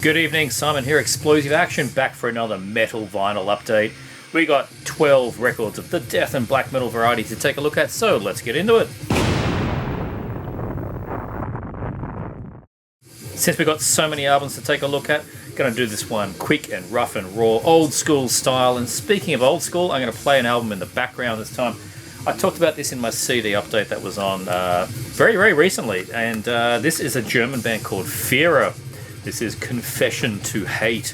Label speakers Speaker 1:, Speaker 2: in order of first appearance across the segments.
Speaker 1: Good evening, Simon here, Explosive Action, back for another metal vinyl update. We got 12 records of the death and black metal variety to take a look at, so let's get into it. Since we got so many albums to take a look at, going to do this one quick and rough and raw, old school style. And speaking of old school, I'm going to play an album in the background this time. I talked about this in my CD update that was on very recently, and this is a German band called Fear. This is Confession to Hate.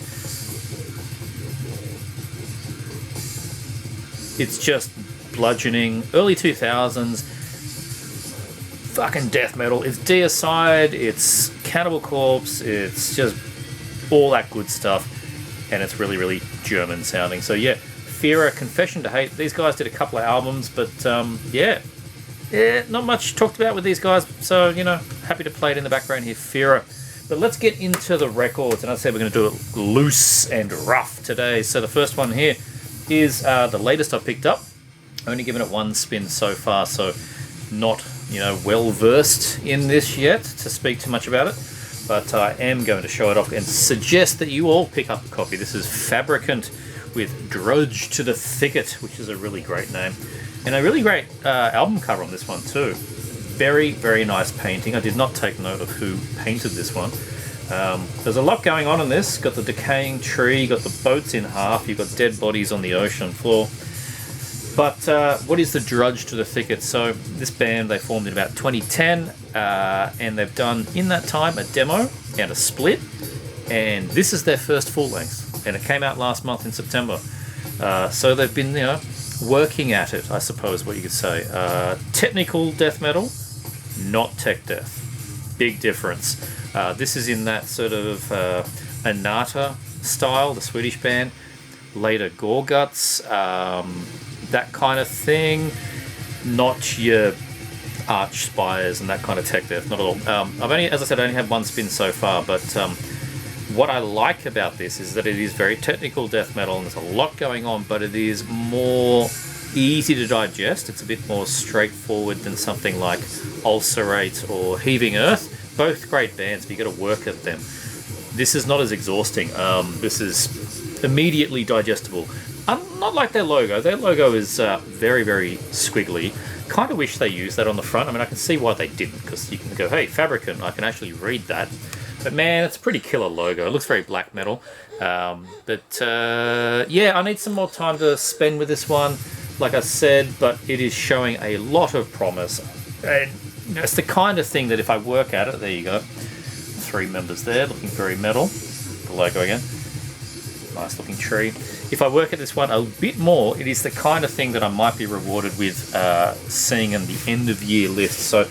Speaker 1: It's just bludgeoning, early 2000s, fucking death metal. It's Deicide, it's Cannibal Corpse, it's just all that good stuff, and it's really German sounding. So yeah, Fear, Confession to Hate. These guys did a couple of albums, but yeah, not much talked about with these guys, so you know, happy to play it in the background here, Fear. But let's get into the records, and I said we're going to do it loose and rough today. So the first one here is the latest I picked up. Only given it one spin so far, so not, you know, well versed in this yet to speak too much about it. But I am going to show it off and suggest that you all pick up a copy. This is Fabricant with Drudge to the Thicket, which is a really great name, and a really great album cover on this one too. Very nice painting. I did not take note of who painted this one. There's a lot going on in this. Got the decaying tree, got the boats in half, you've got dead bodies on the ocean floor. But what is the Drudge to the Thicket? So this band, they formed in about 2010, and they've done in that time a demo and a split, and this is their first full length, and it came out last month in September. So they've been, you know, working at it, I suppose what you could say. Technical death metal, not tech death. Big difference. This is in that sort of Anata style, the Swedish band. Later Gorguts, that kind of thing. Not your arch spires and that kind of tech death, not at all. I've only, as I said, I only had one spin so far, but what I like about this is that it is very technical death metal, and there's a lot going on, but it is more easy to digest. It's a bit more straightforward than something like Ulcerate or Heaving Earth. Both great bands, but you got to work at them. This is not as exhausting. This is immediately digestible. Not like their logo. Their logo is very squiggly. Kind of wish they used that on the front. I mean, I can see why they didn't, because you can go, hey, Fabricant, I can actually read that. But man, it's a pretty killer logo. It looks very black metal. Yeah, I need some more time to spend with this one, like I said, but it is showing a lot of promise. And it's the kind of thing that if I work at it, there you go. 3 members there, looking very metal. The logo again. Nice looking tree. If I work at this one a bit more, it is the kind of thing that I might be rewarded with seeing in the end of year list. So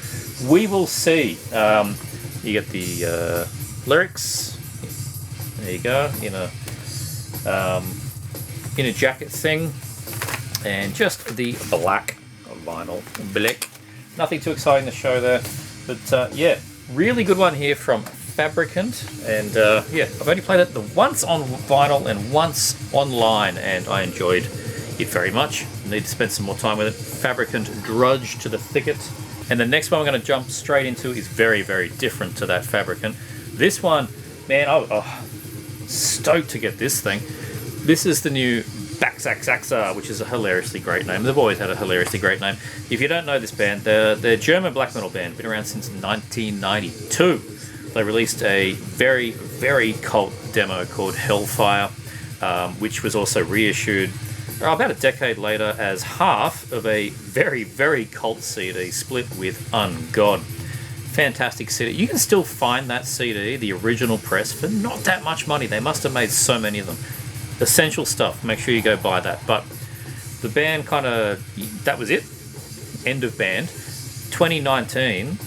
Speaker 1: we will see. You get the lyrics. There you go, in a jacket thing, and just the black vinyl, black. Nothing too exciting to show there, but yeah, really good one here from Fabricant, and yeah, I've only played it once on vinyl and once online, and I enjoyed it very much. Need to spend some more time with it. Fabricant, Drudge to the Thicket. And the next one we're going to jump straight into is very different to that Fabricant. This one, man, stoked to get this thing. This is the new Baxaxaxa, which is a hilariously great name. They've always had a hilariously great name. If you don't know this band, they're a German black metal band, been around since 1992. They released a very cult demo called Hellfire, which was also reissued about a decade later as half of a very cult CD split with Ungod. Fantastic CD. You can still find that CD, the original press, for not that much money. They must have made so many of them. Essential stuff. Make sure you go buy that. But the band kind of, that was it. End of band. 2019,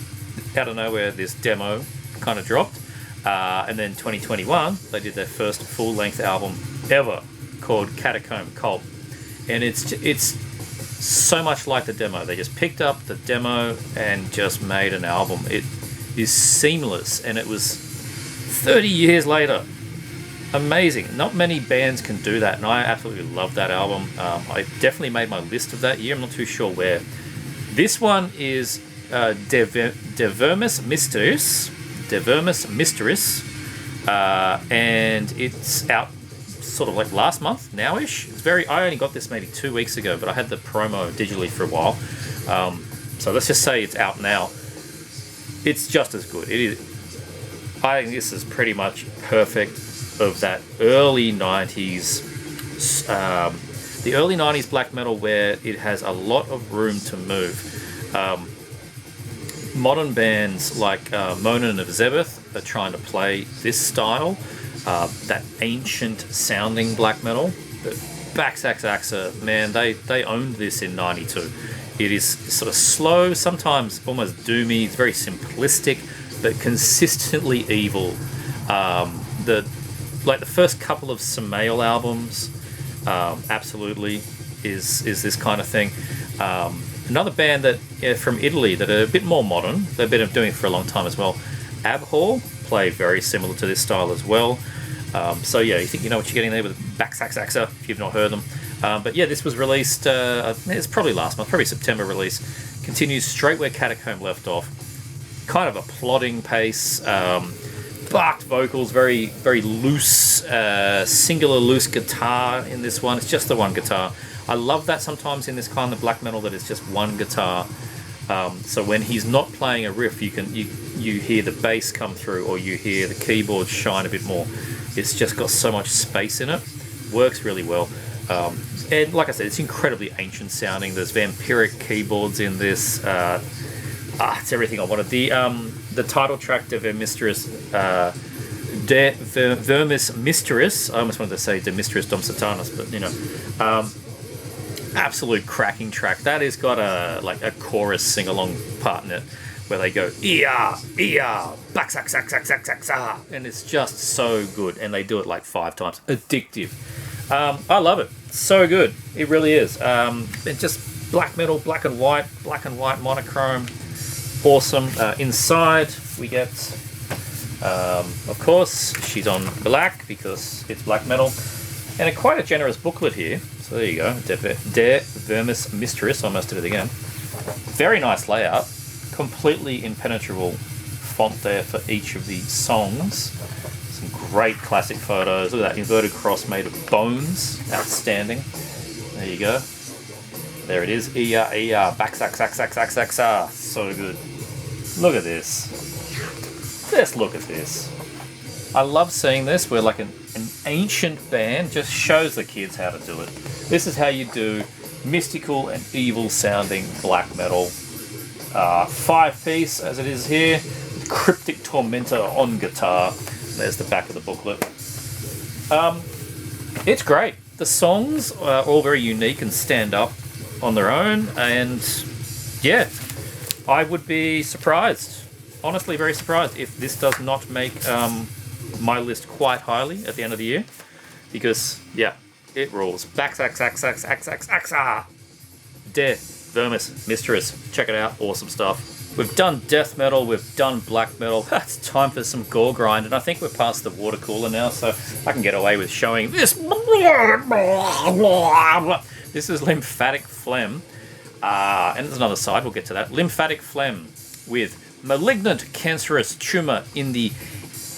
Speaker 1: out of nowhere, this demo kind of dropped. And then 2021, they did their first full-length album ever called Catacomb Cult. And it's so much like the demo. They just picked up the demo and just made an album. It is seamless, and it was 30 years later. Amazing. Not many bands can do that, and I absolutely love that album. I definitely made my list of that year. I'm not too sure where. This one is Vermis Mysteriis. and it's out sort of like last month now-ish. I only got this maybe 2 weeks ago, but I had the promo digitally for a while. So let's just say it's out now. It's just as good. It is. I think this is pretty much perfect of that early 90s, the early 90s black metal where it has a lot of room to move. Modern bands like Monin of Zebeth are trying to play this style, that ancient sounding black metal. But Baxaxaxa, man, they owned this in 92. It is sort of slow, sometimes almost doomy. It's very simplistic, but consistently evil. The first couple of Samael albums, absolutely is this kind of thing. Another band that from Italy that are a bit more modern. They've been doing it for a long time as well. Abhor play very similar to this style as well. So yeah, you think you know what you're getting there with Baxaxaxa if you've not heard them. But yeah, this was released, it's probably last month, probably September release. Continues straight where Catacomb left off. Kind of a plodding pace, barked vocals, very, very loose, singular loose guitar in this one. It's just the one guitar. I love that sometimes in this kind of black metal that it's just one guitar. So when he's not playing a riff, you hear the bass come through, or you hear the keyboards shine a bit more. It's just got so much space in it. Works really well. And like I said, it's incredibly ancient sounding. There's vampiric keyboards in this. It's everything I wanted. The title track, De Vermis Mysteriis. I almost wanted to say De Mysteriis Dom Satanas, but you know, absolute cracking track. That has got a chorus sing along part in it where they go Baxaxaxa, and it's just so good. And they do it like 5 times. Addictive. I love it. So good. It really is. It's just black metal, black and white monochrome. Awesome. Inside we get, of course, she's on black because it's black metal, and quite a generous booklet here. So there you go. De Vermis Mysteriis. Almost did it again. Very nice layout. Completely impenetrable font there for each of the songs. Some great classic photos. Look at that inverted cross made of bones. Outstanding. There you go. There it is. Baxaxaxa. So good. Look at this. Just look at this. I love seeing this where like an ancient band just shows the kids how to do it. This is how you do mystical and evil sounding black metal. 5-piece as it is here. Cryptic Tormentor on guitar. There's the back of the booklet. It's great. The songs are all very unique and stand up on their own, and yeah, I would be surprised, honestly very surprised, if this does not make my list quite highly at the end of the year, because yeah, it rules. Baxaxaxa. De Vermis Mysteriis. Check it out. Awesome stuff. We've done death metal, we've done black metal. It's time for some gore grind, and I think we're past the water cooler now, so I can get away with showing this. This is Lymphatic Phlegm, and there's another side, we'll get to that. Lymphatic Phlegm with malignant cancerous tumour in the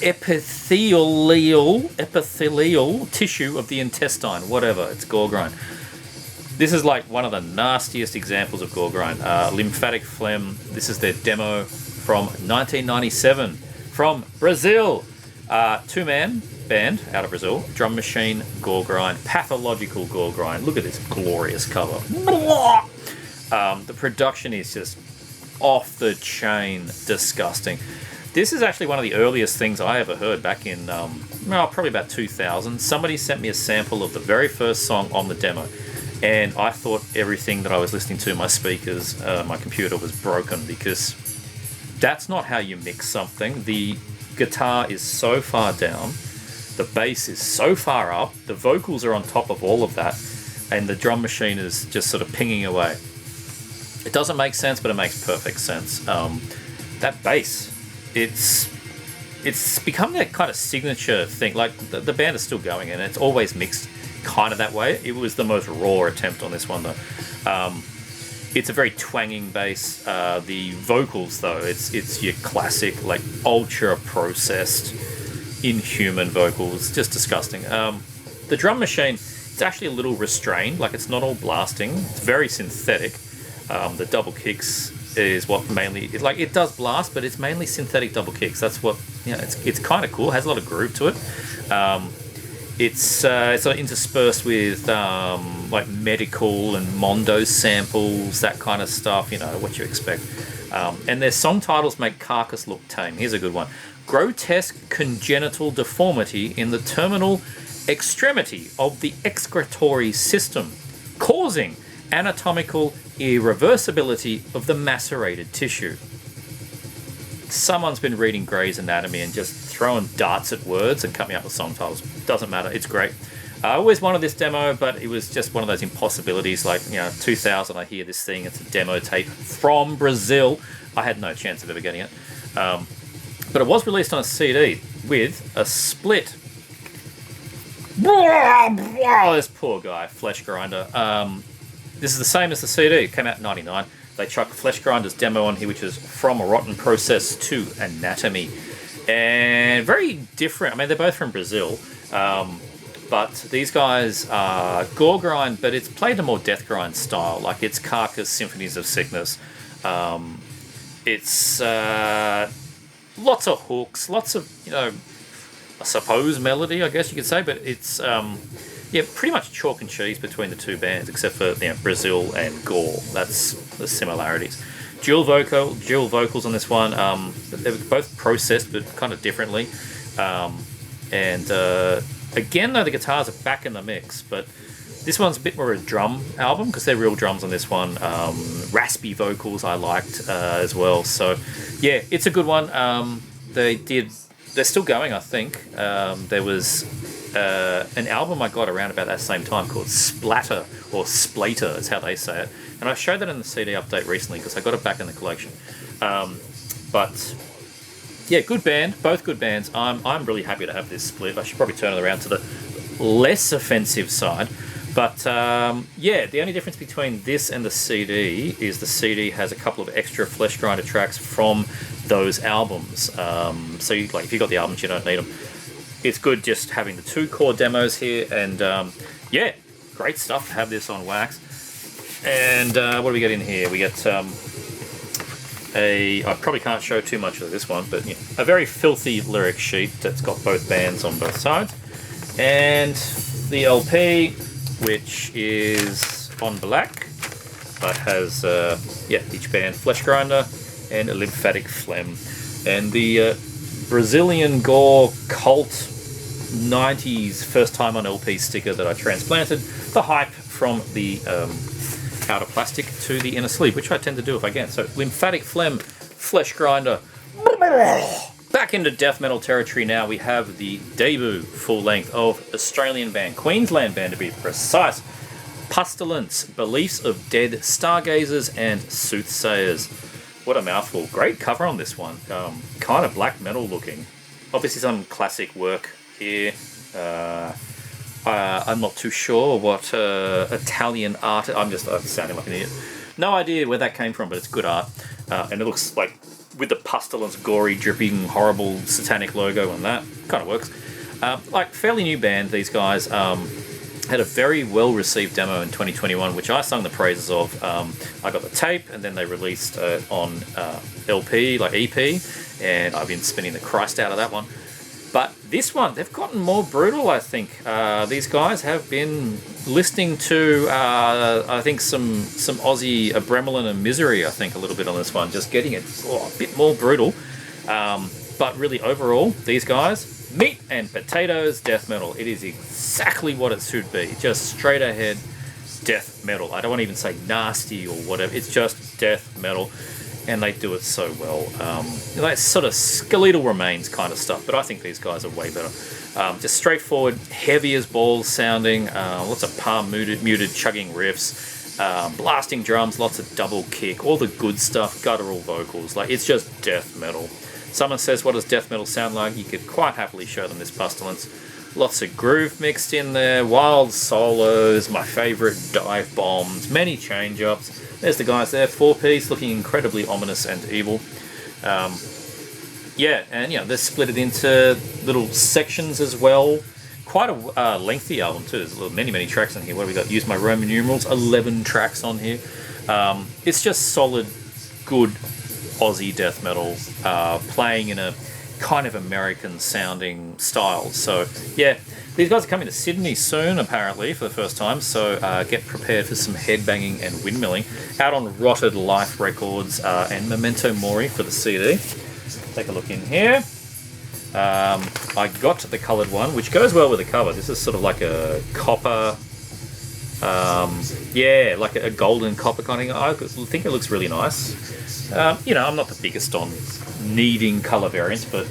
Speaker 1: epithelial tissue of the intestine, whatever, it's gore grind. This is like one of the nastiest examples of gore grind. Lymphatic Phlegm, this is their demo from 1997 from Brazil. 2-man band out of Brazil, drum machine, gore grind, pathological gore grind. Look at this glorious cover. The production is just off the chain disgusting. This is actually one of the earliest things I ever heard back in, probably about 2000. Somebody sent me a sample of the very first song on the demo. And I thought everything that I was listening to, my speakers, my computer was broken, because that's not how you mix something. The guitar is so far down, the bass is so far up, the vocals are on top of all of that, and the drum machine is just sort of pinging away. It doesn't make sense, but it makes perfect sense. That bass, it's become that kind of signature thing. Like the band is still going, and it's always mixed kind of that way. It was the most raw attempt on this one though. It's a very twanging bass. The vocals though, it's your classic like ultra processed inhuman vocals, just disgusting. The drum machine, it's actually a little restrained, like it's not all blasting. It's very synthetic. The double kicks is what mainly, like it does blast, but it's mainly synthetic double kicks. That's what, you know, it's kind of cool. It has a lot of groove to it. It's sort of interspersed with like medical and Mondo samples, that kind of stuff, you know, what you expect. And their song titles make Carcass look tame. Here's a good one. Grotesque congenital deformity in the terminal extremity of the excretory system, causing anatomical irreversibility of the macerated tissue. Someone's been reading Grey's Anatomy and just throwing darts at words and coming up with song titles. Doesn't matter, it's great. I always wanted this demo, but it was just one of those impossibilities. Like, you know, 2000, I hear this thing, it's a demo tape from Brazil. I had no chance of ever getting it. But it was released on a CD with a split. This poor guy, Flesh Grinder. This is the same as the CD. It came out in 99. They chucked Flesh Grinder's demo on here, which is From a Rotten Process to Anatomy. And very different. I mean, they're both from Brazil. But these guys are gore grind, but it's played a more death grind style. Like, it's Carcass Symphonies of Sickness. It's lots of hooks, lots of, you know, I suppose melody, I guess you could say, but it's yeah, pretty much chalk and cheese between the two bands, except for, you know, Brazil and Gore. That's the similarities. Dual vocals on this one. They were both processed, but kind of differently. Again, though, the guitars are back in the mix, but this one's a bit more a drum album because they're real drums on this one. Raspy vocals I liked as well. So, yeah, it's a good one. They're still going, I think. There was an album I got around about that same time called Splatter, or Splater is how they say it. And I showed that in the CD update recently because I got it back in the collection. But yeah, good band, both good bands. I'm really happy to have this split. I should probably turn it around to the less offensive side. But yeah, the only difference between this and the CD is the CD has a couple of extra Flesh Grinder tracks from those albums. So you, like, if you got the albums, you don't need them. It's good just having the two core demos here, and yeah, great stuff to have this on wax. And what do we get in here? We get I probably can't show too much of this one, but you know, a very filthy lyric sheet that's got both bands on both sides, and the LP, which is on black, but has yeah, each band Flesh Grinder and a Lymphatic Phlegm, and the Brazilian Gore Cult 90s first time on LP sticker that I transplanted, the hype from the outer plastic to the inner sleeve, which I tend to do if I can. So Lymphatic Phlegm, Flesh Grinder. Back into death metal territory now. We have the debut full length of Australian band, Queensland band to be precise, Pustilence, Beliefs of Dead Stargazers and Soothsayers. What a mouthful. Great cover on this one. Kind of black metal looking. Obviously some classic work here. I'm not too sure what Italian art... I'm sounding like an idiot. No idea where that came from, but it's good art. And it looks like, with the Pustilence, gory, dripping, horrible, satanic logo and that. Kind of works. Like, fairly new band, these guys. Had a very well-received demo in 2021, which I sung the praises of. I got the tape, and then they released on LP, like EP, and I've been spinning the Christ out of that one. But this one, they've gotten more brutal, I think. These guys have been listening to, I think, some Aussie Bremelin and Misery, I think, a little bit on this one. Just getting it a bit more brutal. But really, overall, these guys... meat and potatoes death metal. It is exactly what it should be. Just straight ahead death metal. I don't want to even say nasty or whatever. It's just death metal. And they do it so well. Like sort of skeletal remains kind of stuff. But I think these guys are way better. Just straightforward, heavy as balls sounding. Lots of palm muted chugging riffs. Blasting drums, lots of double kick. All the good stuff, guttural vocals. Like, it's just death metal. Someone says, what does death metal sound like? You could quite happily show them this Pustilence. Lots of groove mixed in there, wild solos, my favourite dive bombs, many change-ups. There's the guys there, 4-piece, looking incredibly ominous and evil. Yeah, and they're split it into little sections as well. Quite a lengthy album too. There's many tracks on here. What have we got? Use my Roman numerals. 11 tracks on here. It's just solid, good Aussie death metal, playing in a kind of American sounding style. So yeah, these guys are coming to Sydney soon, apparently, for the first time. So get prepared for some headbanging and windmilling. Out on Rotted Life Records and Memento Mori for the CD. Take a look in here. I got the coloured one, which goes well with the cover. This is sort of like a copper, like a golden copper kind of. I think it looks really nice. I'm not the biggest on needing colour variants, but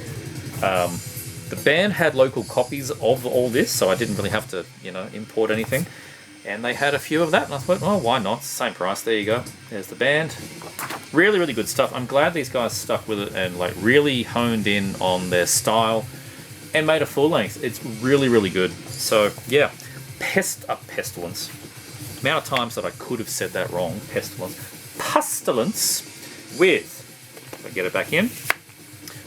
Speaker 1: the band had local copies of all this, so I didn't really have to, import anything. And they had a few of that, and I thought, oh, why not? Same price. There you go. There's the band. Really good stuff. I'm glad these guys stuck with it and really honed in on their style and made a full length. It's really good. So yeah, Pestilence. The amount of times that I could have said that wrong. Pustilence with, if I get it back in,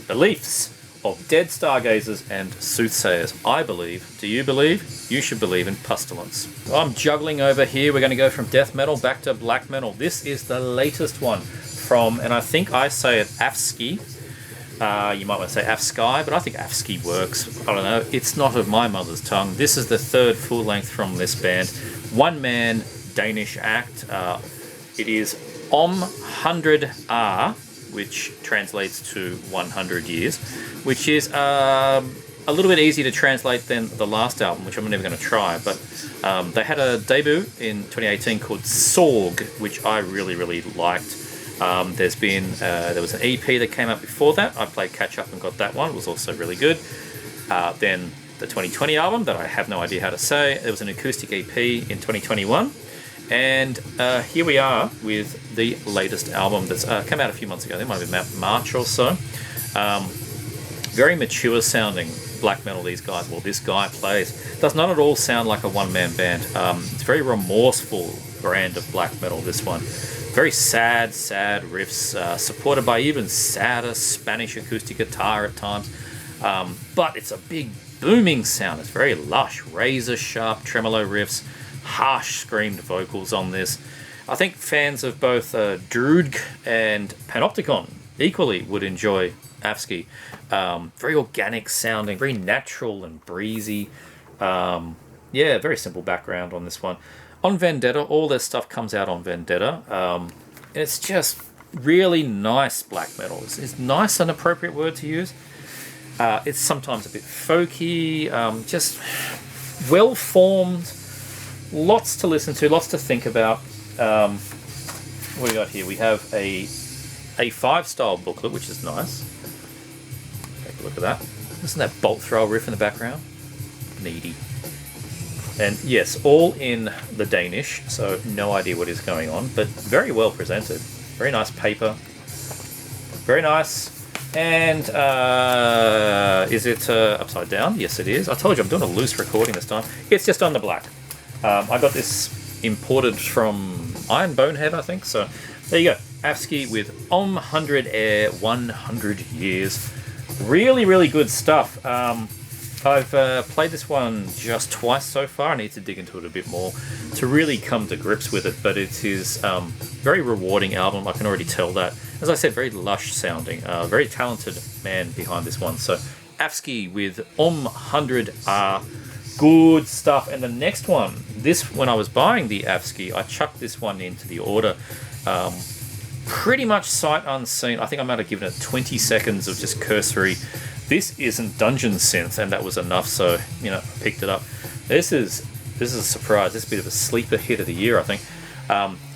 Speaker 1: beliefs of dead stargazers and soothsayers. I believe. Do you believe? You should believe in Pustilence. I'm juggling over here. We're going to go from death metal back to black metal. This is the latest one from, and I think I say it Afsky. You might want to say Afsky, but I think Afsky works. I don't know. It's not of my mother's tongue. This is the third full length from this band. One-man Danish act. It is Hundrede År, which translates to 100 years, which is a little bit easier to translate than the last album, which I'm never going to try, but they had a debut in 2018 called Sorg, which I really liked. There was an EP that came out before that. I played catch up and got that one. It was also really good. Then the 2020 album that I have no idea how to say. There was an acoustic EP in 2021. And here we are with the latest album that's come out a few months ago. It might have been March or so. Very mature sounding black metal, these guys. Well, this guy plays. Does not at all sound like a one-man band. It's a very remorseful brand of black metal, this one. Very sad riffs, supported by even sadder Spanish acoustic guitar at times. But it's a big booming sound. It's very lush, razor-sharp tremolo riffs, harsh screamed vocals on this. I think fans of both Drudge and Panopticon equally would enjoy Afsky. Very organic sounding, very natural and breezy. Very simple background on this one. On Vendetta, all their stuff comes out on Vendetta. And it's just really nice black metal. Is nice an appropriate word to use? It's sometimes a bit folky, just well-formed, lots to listen to, lots to think about. What do we got here? We have a 5-style booklet, which is nice. Take a look at that. Isn't that bolt thrower riff in the background? Needy. And yes, all in the Danish, so no idea what is going on, but very well presented. Very nice paper. Very nice. And is it upside down? Yes, it is. I told you I'm doing a loose recording this time. It's just on the black. I got this imported from Iron Bonehead, I think. So there you go. Afsky with Hundrede År, 100 years. Really good stuff. I've played this one just twice so far. I need to dig into it a bit more to really come to grips with it, but it is very rewarding album. I can already tell that. As I said, very lush sounding. Very talented man behind this one. So Afsky with Hundrede År. Good stuff. And the next one, when I was buying the Afsky, I chucked this one into the order. Pretty much sight unseen. I think I might have given it 20 seconds of just cursory. This isn't Dungeon Synth, and that was enough, so, I picked it up. This is a surprise. This is a bit of a sleeper hit of the year, I think.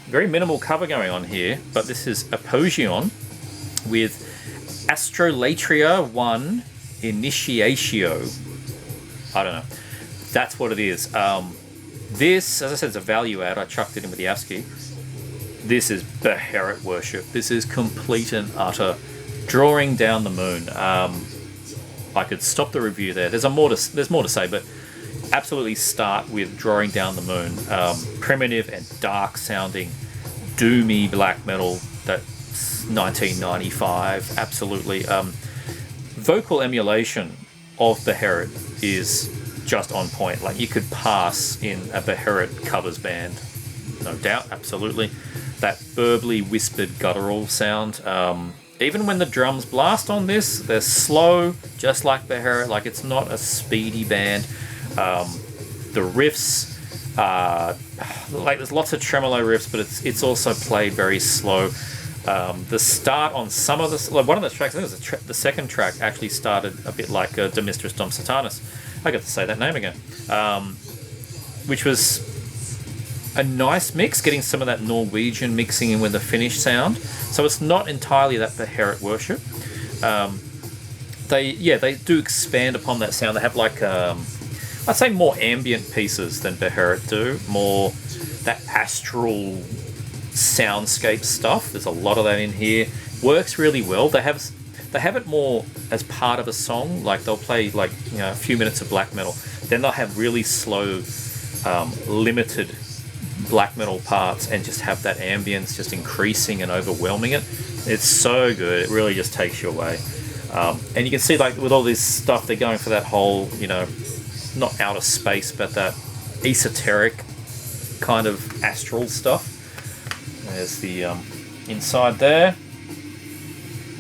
Speaker 1: Very minimal cover going on here, but this is Apogeion with Astrolatria 1 Initiatio. I don't know. That's what it is. This, as I said, is a value add. I chucked it in with the Afsky. This is Beherit worship. This is complete and utter drawing down the moon. I could stop the review there. There's more to say, but absolutely start with Drawing Down the Moon. Primitive and dark sounding, doomy black metal. That's 1995. Absolutely. vocal emulation of Beherit is just on point. Like, you could pass in a Beherit covers band, no doubt, absolutely. That burbly, whispered, guttural sound. Even when the drums blast on this, they're slow, just like Beherit. Like, it's not a speedy band. The riffs, like, there's lots of tremolo riffs, but it's also played very slow. The start on some of the, like, one of the tracks, I think it was the second track, actually started a bit like De Mistris Dom Satanas. I got to say that name again. Which was a nice mix, getting some of that Norwegian mixing in with the Finnish sound. So it's not entirely that Beherit worship. They do expand upon that sound. They have, like, I'd say more ambient pieces than Beherit do. More that astral soundscape stuff. There's a lot of that in here. Works really well. They have it more as part of a song. Like, they'll play, like, you know, a few minutes of black metal, then they'll have really slow, limited black metal parts, and just have that ambience just increasing and overwhelming it. It's so good. It really just takes you away. And you can see, like, with all this stuff, they're going for that whole, you know, not outer space, but that esoteric kind of astral stuff. There's the inside there.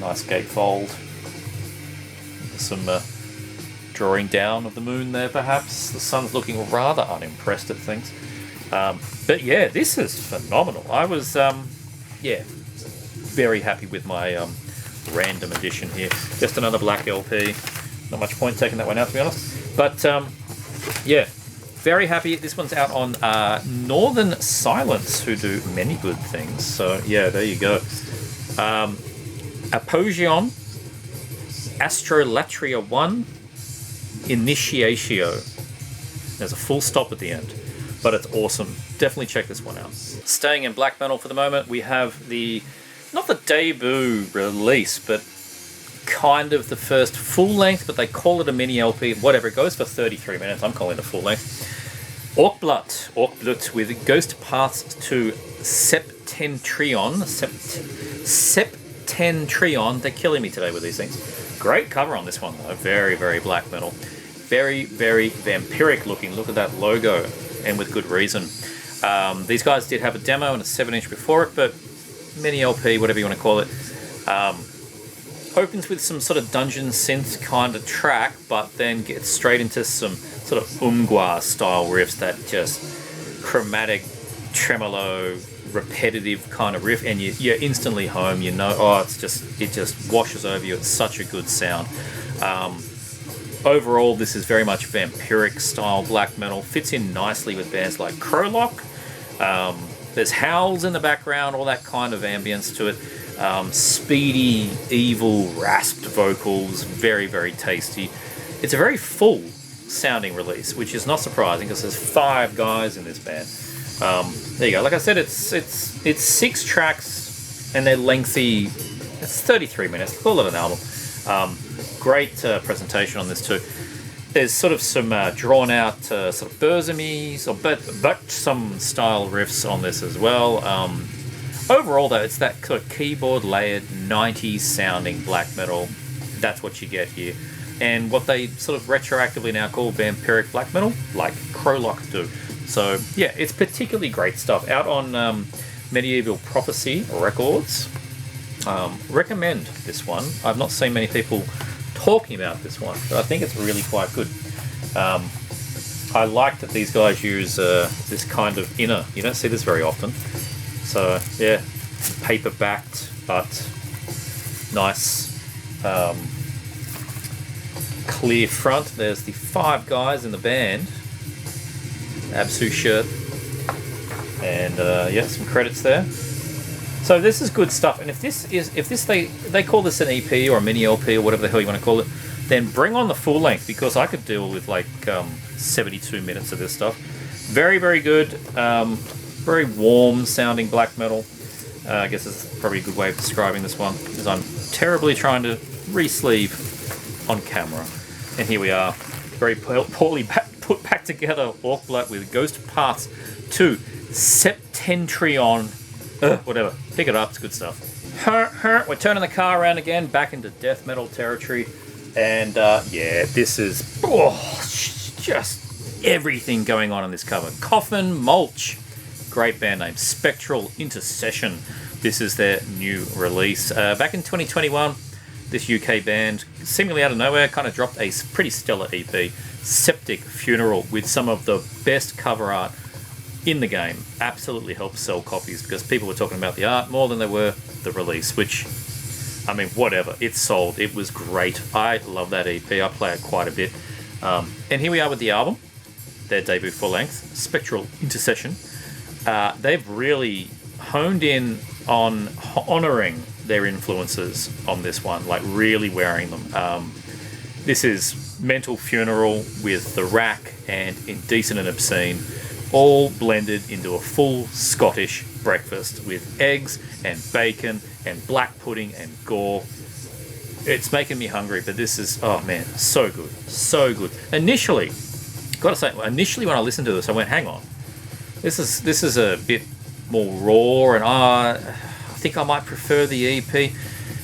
Speaker 1: Nice gatefold. Some drawing down of the moon there, perhaps. The sun's looking rather unimpressed at things. But yeah, this is phenomenal. I was, very happy with my random edition here. Just another black LP. Not much point taking that one out, to be honest. But yeah, very happy. This one's out on Northern Silence, who do many good things. So yeah, there you go. Apogeion, Astrolatria 1, Initiatio. There's a full stop at the end, but it's awesome. Definitely check this one out. Staying in black metal for the moment, we have not the debut release, but kind of the first full length, but they call it a mini LP, whatever. It goes for 33 minutes. I'm calling it a full length. Orkblut with Ghost Paths to Septentrion. Septentrion. They're killing me today with these things. Great cover on this one, though. Very, very black metal. Very, very vampiric looking. Look at that logo, and with good reason. These guys did have a demo and a 7-inch before it, but mini LP, whatever you want to call it. Opens with some sort of dungeon synth kind of track, but then gets straight into some sort of Umgwa style riffs, that just chromatic, tremolo, repetitive kind of riff, and you're instantly home. You know, it just washes over you. It's such a good sound. Overall, this is very much vampiric style black metal. Fits in nicely with bands like Krolok. There's howls in the background, all that kind of ambience to it. Speedy, evil, rasped vocals, very, very tasty. It's a very full sounding release, which is not surprising because there's 5 guys in this band. There you go. Like I said, it's 6 tracks and they're lengthy. It's 33 minutes. Call it an album. Great presentation on this too. There's sort of some drawn out sort of Vermis or but some style riffs on this as well. Overall, though, it's that sort of keyboard layered 90s sounding black metal. That's what you get here. And what they sort of retroactively now call vampiric black metal, like Krolok do. So, yeah, it's particularly great stuff. Out on Medieval Prophecy Records. Recommend this one. I've not seen many people talking about this one, but I think it's really quite good. I like that these guys use this kind of inner. You don't see this very often. So, yeah, paper-backed, but nice, clear front. There's the 5 guys in the band. Absu shirt. And, yeah, some credits there. So this is good stuff. And if they call this an EP or a mini LP or whatever the hell you want to call it, then bring on the full length, because I could deal with, like, 72 minutes of this stuff. Very, very good. Very warm sounding black metal. I guess that's probably a good way of describing this one, because I'm terribly trying to re-sleeve on camera. And here we are, very poorly put back together, Orkblut with Ghost Paths to Septentrion. Whatever, pick it up, it's good stuff. We're turning the car around again, back into death metal territory. And yeah, this is just everything going on in this cover. Coffin, Mulch, great band name. Spectral, Intercession. This is their new release. Back in 2021, this UK band, seemingly out of nowhere, kind of dropped a pretty stellar EP. Septic Funeral, with some of the best cover art in the game. Absolutely helped sell copies because people were talking about the art more than they were the release, which, I mean, whatever. It sold. It was great. I love that EP. I play it quite a bit. And here we are with the album, their debut full-length, Spectral Intercession. They've really honed in on honouring their influences on this one, like really wearing them. This is Mental Funeral with the Rack and Indecent and Obscene, all blended into a full Scottish breakfast with eggs and bacon and black pudding and gore. It's making me hungry, but this is, oh man, so good, so good. Initially, gotta say, when I listened to this, I went, hang on, this is a bit more raw, and I think I might prefer the EP.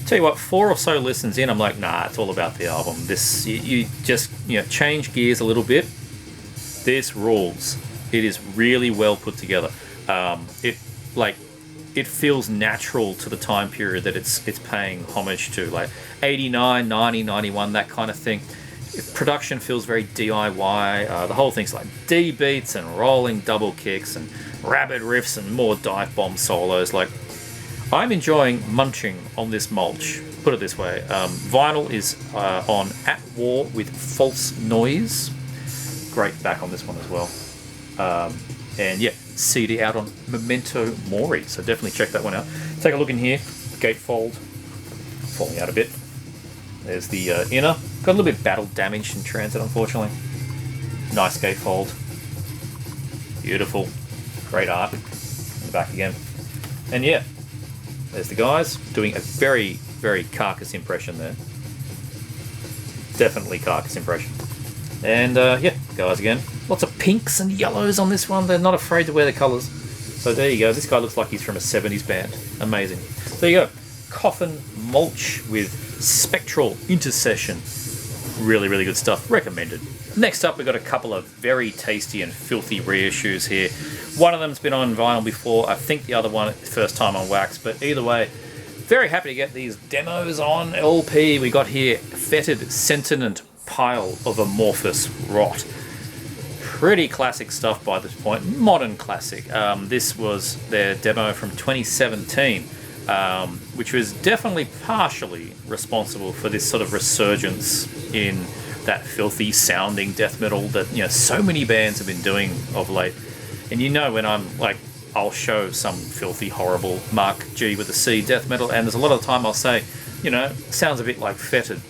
Speaker 1: Tell you what, 4 or so listens in, I'm like, nah, it's all about the album. This, you just, change gears a little bit. This rules. It is really well put together. It feels natural to the time period that it's paying homage to, like 89, 90, 91, that kind of thing. Production feels very DIY. The whole thing's like D beats and rolling double kicks and rabid riffs and more dive bomb solos. Like, I'm enjoying munching on this Mulch. Put it this way, vinyl is on At War with False Noise. Great back on this one as well. And yeah, CD out on Memento Mori, so definitely check that one out. Take a look in here. Gatefold, falling out a bit. There's the inner. Got a little bit battle damage in transit, unfortunately. Nice gatefold. Beautiful. Great art. In the back again. And yeah, there's the guys doing a very, very Carcass impression there. Definitely Carcass impression. And yeah, guys again. Lots of pinks and yellows on this one. They're not afraid to wear the colours. So there you go. This guy looks like he's from a 70s band. Amazing. There you go. Coffin, Mulch with Spectral Intercession. Really, really good stuff. Recommended. Next up, we've got a couple of very tasty and filthy reissues here. One of them's been on vinyl before. I think the other one, first time on wax. But either way, very happy to get these demos on LP. We got here Fetid, Sentient Pile of Amorphous Rot. Pretty classic stuff by this point. Modern classic. This was their demo from 2017, which was definitely partially responsible for this sort of resurgence in that filthy sounding death metal that so many bands have been doing of late. And when I'm like, I'll show some filthy, horrible Mark G with a C death metal, and there's a lot of the time I'll say, sounds a bit like Fetid.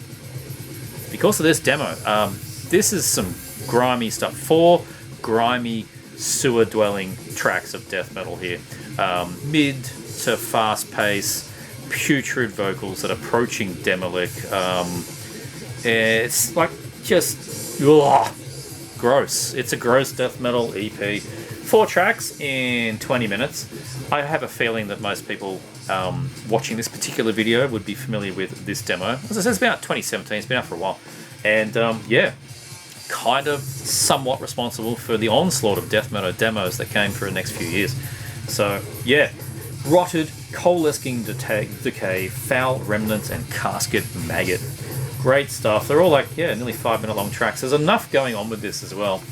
Speaker 1: Because of this demo, this is some grimy stuff. 4 grimy, sewer-dwelling tracks of death metal here. Mid to fast-paced, putrid vocals that are approaching Demolic. It's like just gross. It's a gross death metal EP. 4 tracks in 20 minutes. I have a feeling that most people watching this particular video would be familiar with this demo. As I said, it's been out 2017. It's been out for a while. And yeah, kind of somewhat responsible for the onslaught of death metal demos that came for the next few years. So yeah, Rotted, Coalescing Decay, Foul Remnants, and Casket Maggot. Great stuff. They're all like, nearly 5-minute long tracks. There's enough going on with this as well.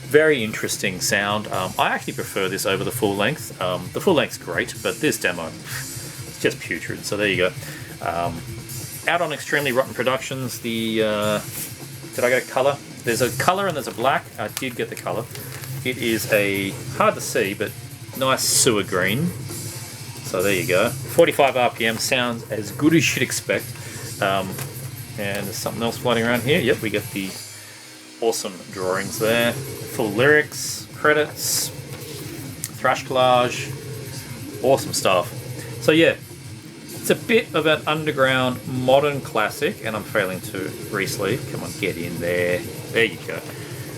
Speaker 1: Very interesting sound. I actually prefer this over the full length. The full length's great, but this demo, it's just putrid. So there you go. Out on Extremely Rotten Productions, did I get a colour? There's a colour and there's a black. I did get the colour. It is a, hard to see, but nice sewer green. So there you go. 45 RPM, sounds as good as you'd expect. And there's something else floating around here. Yep, we get the awesome drawings there. Full lyrics, credits, thrash collage. Awesome stuff. So yeah, it's a bit of an underground modern classic, and I'm failing to re-sleeve. Come on, get in there. There you go.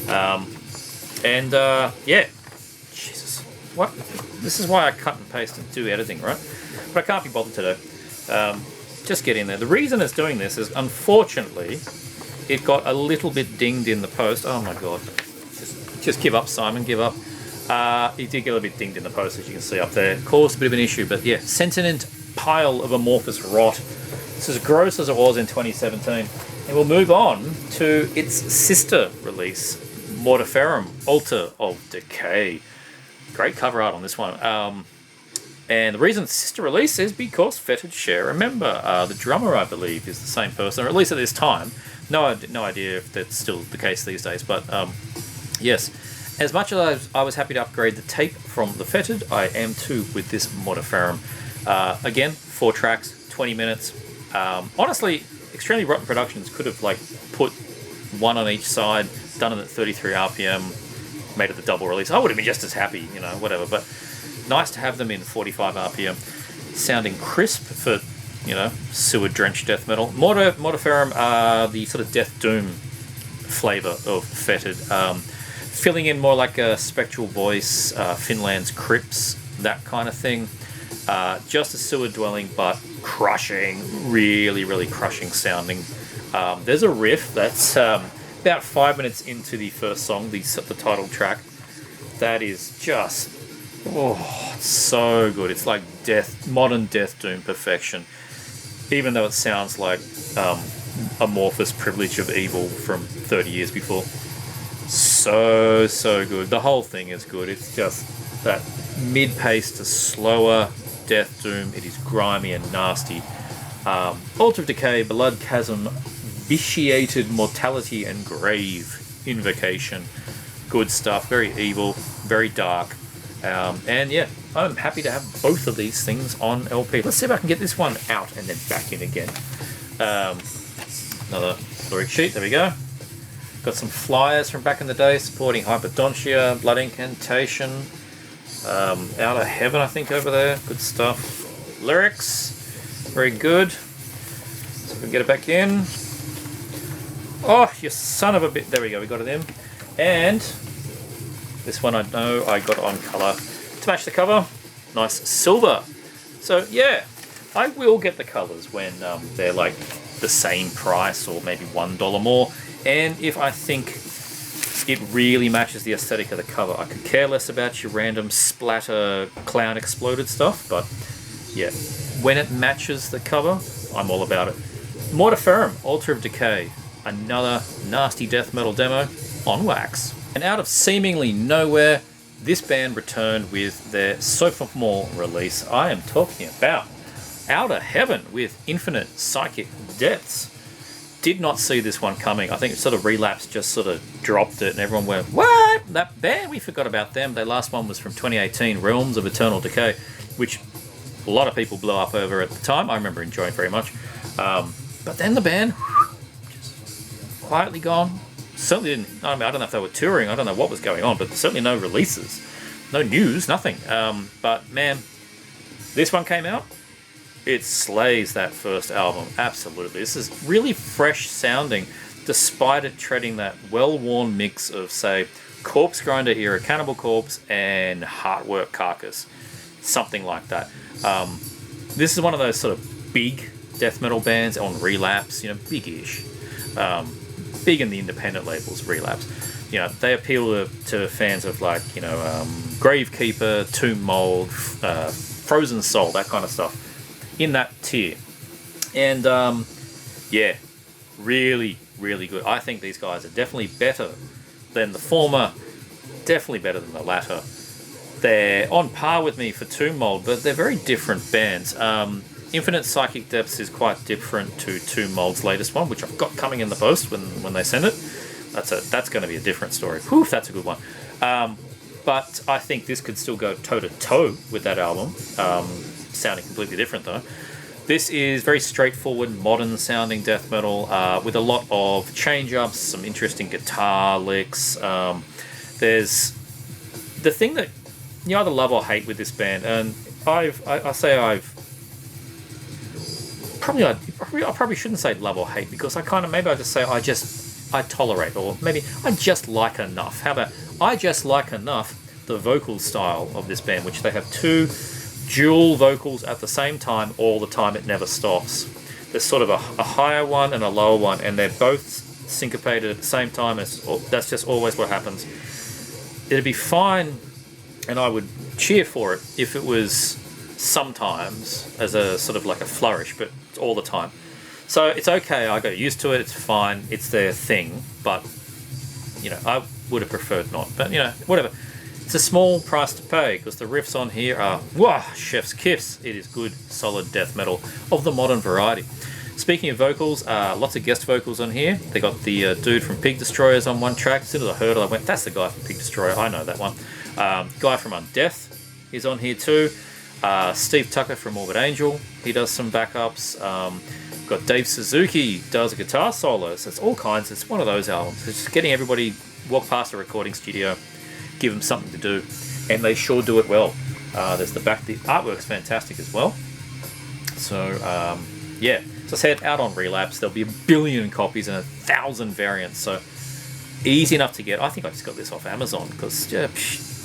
Speaker 1: Yeah. Jesus. What? This is why I cut and paste and do editing, right? But I can't be bothered today. Just get in there. The reason it's doing this is, unfortunately, it got a little bit dinged in the post. Oh my god. Just give up, Simon, give up. It did get a little bit dinged in the post, as you can see up there. Caused a bit of an issue, but yeah, Sentient pile of amorphous rot. It's as gross as it was in 2017. And we'll move on to its sister release, Mortiferum, Altar of Decay. Great cover art on this one. And the reason it's sister release is because Fetid share a member. The drummer, I believe, is the same person, or at least at this time. No idea if that's still the case these days, but yes. As much as I was happy to upgrade the tape from the Fetid, I am too with this Mortiferum. Again, 4 tracks, 20 minutes. Honestly, Extremely Rotten Productions could have like put one on each side, done it at 33 RPM, made it the double release. I would have been just as happy, you know, whatever. But nice to have them in 45 RPM, sounding crisp for, you know, sewer-drenched death metal. Mortiferum are the sort of Death Doom flavour of Fetid. Filling in more like a Spectral Voice, Finland's Crypts, that kind of thing. Just a sewer dwelling, but crushing, really, really crushing sounding. There's a riff that's about 5 minutes into the first song, the title track. That is just, oh, so good. It's like modern Death Doom perfection. Even though it sounds like Amorphous Privilege of Evil from 30 years before. So good. The whole thing is good. It's just that mid-pace to slower Death Doom. It is grimy and nasty. Altar of Decay, Blood Chasm, Vitiated Mortality and Grave Invocation. Good stuff. Very evil, very dark. And yeah, I'm happy to have both of these things on LP. Let's see if I can get this one out and then back in again. Another lyric sheet. There we go. Got some flyers from back in the day supporting Hyperdontia, Blood Incantation, Out of Heaven, I think, over there. Good stuff. Lyrics, very good. So we can get it back in. Oh, you son of a bit. There we go, we got it in. And this one I know I got on colour to match the cover. Nice silver. So yeah, I will get the colours when they're like the same price or maybe $1 more. And if I think it really matches the aesthetic of the cover, I could care less about your random splatter clown exploded stuff, but yeah, when it matches the cover, I'm all about it. Mortiferum, Altar of Decay, another nasty death metal demo on wax. And out of seemingly nowhere, this band returned with their sophomore release. I am talking about Out of Heaven with Infinite Psychic Depths. Did not see this one coming. I think it sort of Relapse just sort of dropped it and everyone went, what? That band? We forgot about them. Their last one was from 2018, Realms of Eternal Decay, which a lot of people blew up over at the time. I remember enjoying very much. But then the band just quietly gone. Certainly didn't, I don't know if they were touring, I don't know what was going on, but certainly no releases, no news, nothing. But man, this one came out. It slays that first album, absolutely. This is really fresh sounding, despite it treading that well-worn mix of, say, Corpse Grinder era Cannibal Corpse and Heartwork Carcass, something like that. This is one of those sort of big death metal bands on Relapse, you know, big-ish. Big in the independent labels, Relapse. You know, they appeal to fans of like, you know, Gravekeeper, Tomb Mold, Frozen Soul, that kind of stuff. In that tier. And yeah, really, really good. I think these guys are definitely better than the former, definitely better than the latter. They're on par with me for Tomb Mold, but they're very different bands. Infinite Psychic Depths is quite different to Tomb Mold's latest one, which I've got coming in the post when they send it. That's going to be a different story. Whew, that's a good one. But I think this could still go toe-to-toe with that album. Sounding completely different though. This is very straightforward, modern sounding death metal with a lot of change ups, some interesting guitar licks. There's the thing that you either love or hate with this band, and I probably shouldn't say love or hate, because maybe I just say I tolerate, or maybe I just like enough. How about I just like enough the vocal style of this band, which they have two dual vocals at the same time all the time. It never stops. There's sort of a higher one and a lower one, and they're both syncopated at the same time. That's just always what happens. It'd be fine, and I would cheer for it if it was sometimes as a sort of like a flourish, but it's all the time. So it's okay, I got used to it, it's fine, it's their thing, but, you know, I would have preferred not. But, you know, whatever. It's a small price to pay, because the riffs on here are, wow, chef's kiss. It is good, solid death metal of the modern variety. Speaking of vocals, lots of guest vocals on here. They got the dude from Pig Destroyers on one track. As soon as I heard it, I went, that's the guy from Pig Destroyer, I know that one. Guy from Undeath is on here too. Steve Tucker from Morbid Angel, he does some backups. Got Dave Suzuki, does a guitar solo. So it's all kinds. It's one of those albums. It's just getting everybody walk past a recording studio, give them something to do, and they sure do it well. There's the back. The artwork's fantastic as well. So yeah, as I said, out on Relapse, there'll be 1 billion copies and 1,000 variants. So easy enough to get. I think I just got this off Amazon because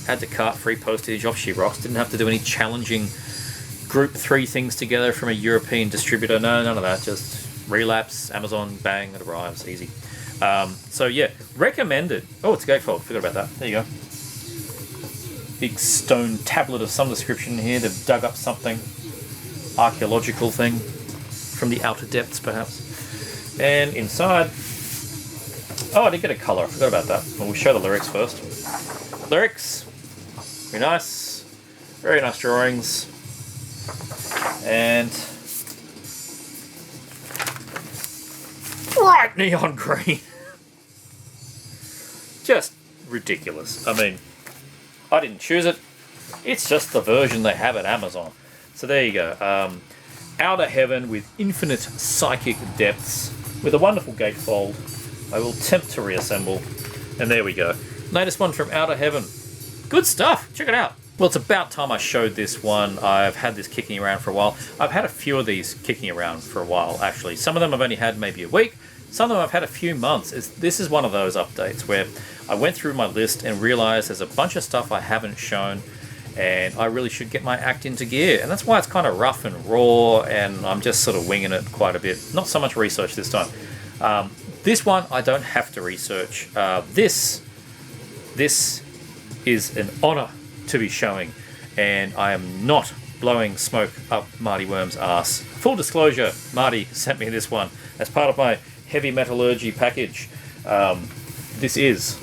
Speaker 1: had to cart, free postage, off she rocks. Didn't have to do any challenging group 3 things together from a European distributor. No, none of that. Just Relapse, Amazon, bang, it arrives, easy. So yeah, recommended. Oh, it's a gatefold. Forgot about that. There you go. Big stone tablet of some description here. They've dug up something archaeological thing from the outer depths, perhaps. And inside, oh, I did get a color. I forgot about that. Well, we'll show the lyrics first. Lyrics, very nice, very nice drawings. And bright neon green. Just ridiculous. I mean, I didn't choose it. It's just the version they have at Amazon. So there you go. Outer Heaven with infinite psychic depths with a wonderful gatefold. I will attempt to reassemble. And there we go. Latest one from Outer Heaven. Good stuff. Check it out. Well, it's about time I showed this one. I've had this kicking around for a while. I've had a few of these kicking around for a while, actually. Some of them I've only had maybe a week. Some of them I've had a few months. This is one of those updates where I went through my list and realized there's a bunch of stuff I haven't shown, and I really should get my act into gear. And that's why it's kind of rough and raw, and I'm just sort of winging it quite a bit. Not so much research this time. This one, I don't have to research. This is an honor to be showing, and I am not blowing smoke up Marty Worm's ass. Full disclosure, Marty sent me this one as part of my heavy metallurgy package. This is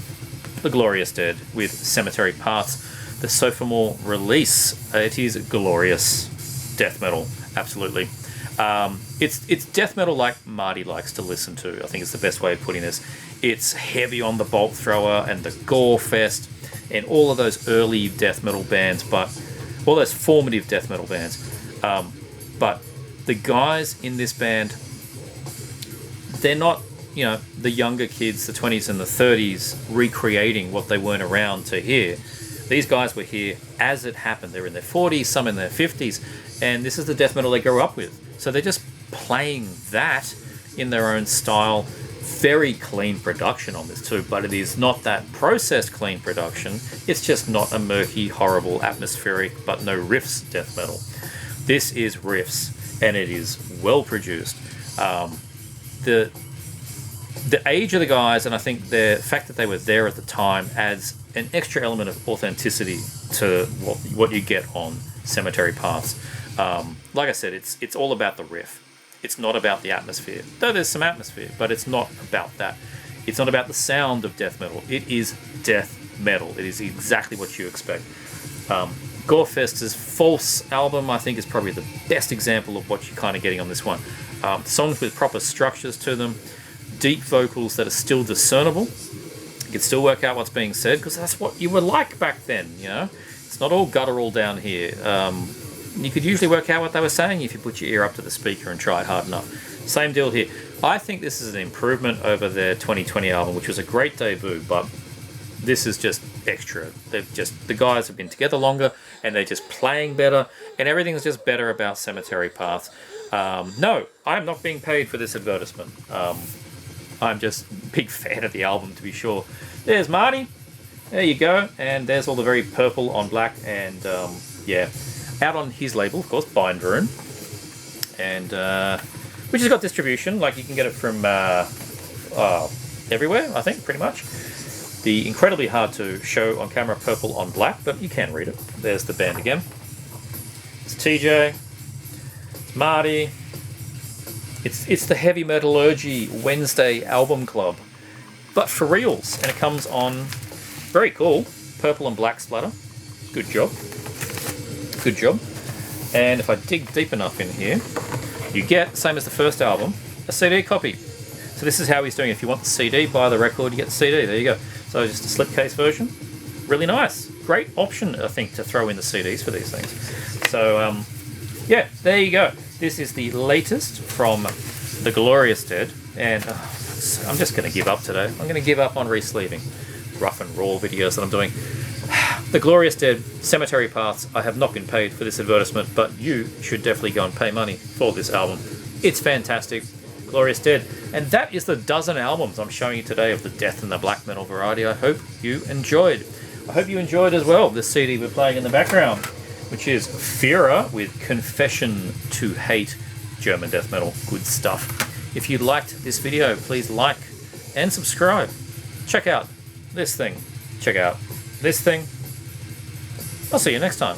Speaker 1: The Glorious Dead with Cemetery Paths, the sophomore release. It is glorious death metal, absolutely. It's death metal like Marty likes to listen to, I think is the best way of putting this. It's heavy on the bolt thrower and the gore fest and all of those early death metal bands, but all those formative death metal bands. But the guys in this band, they're not, you know, the younger kids, the 20s and the 30s, recreating what they weren't around to hear. These guys were here as it happened. They're in their 40s, some in their 50s, and this is the death metal they grew up with. So they're just playing that in their own style. Very clean production on this too, but it is not that processed clean production. It's just not a murky, horrible, atmospheric, but no riffs death metal. This is riffs, and it is well produced. The age of the guys, and I think the fact that they were there at the time, adds an extra element of authenticity to what you get on Cemetery Paths. Like I said, it's all about the riff. It's not about the atmosphere. Though there's some atmosphere, but it's not about that. It's not about the sound of death metal. It is death metal. It is exactly what you expect. Gorefest's False album, I think, is probably the best example of what you're kind of getting on this one. Songs with proper structures to them, deep vocals that are still discernible. You can still work out what's being said, because that's what you were like back then, you know? It's not all guttural down here. You could usually work out what they were saying if you put your ear up to the speaker and try it hard enough. Same deal here. I think this is an improvement over their 2020 album, which was a great debut, but this is just extra. The guys have been together longer, and they're just playing better, and everything's just better about Cemetery Paths. No, I'm not being paid for this advertisement. I'm just a big fan of the album, to be sure. There's Marty. There you go. And there's all the very purple on black, and yeah. Out on his label, of course, Bindrune, and which has got distribution. Like, you can get it from everywhere, I think, pretty much. The incredibly hard to show on camera purple on black, but you can read it. There's the band again. It's TJ. It's Marty. It's the Heavy Metallurgy Wednesday album club, but for reals, and it comes on very cool purple and black splatter. Good job. Good job. And if I dig deep enough in here, you get, same as the first album, a CD copy. So this is how he's doing it. If you want the CD, buy the record, you get the CD. There you go. So just a slipcase version. Really nice. Great option, I think, to throw in the CDs for these things. So, yeah, there you go. This is the latest from The Glorious Dead. And I'm just going to give up today. I'm going to give up on re-sleeving rough and raw videos that I'm doing. The Glorious Dead Cemetery Paths. I have not been paid for this advertisement, but you should definitely go and pay money for this album. It's fantastic. Glorious Dead. And that is the dozen albums I'm showing you today of the death and the black metal variety. I hope you enjoyed. I hope you enjoyed as well the CD we're playing in the background, which is Führer with Confession to Hate, German death metal. Good stuff. If you liked this video, please like and subscribe. Check out this thing. Check out this thing. I'll see you next time.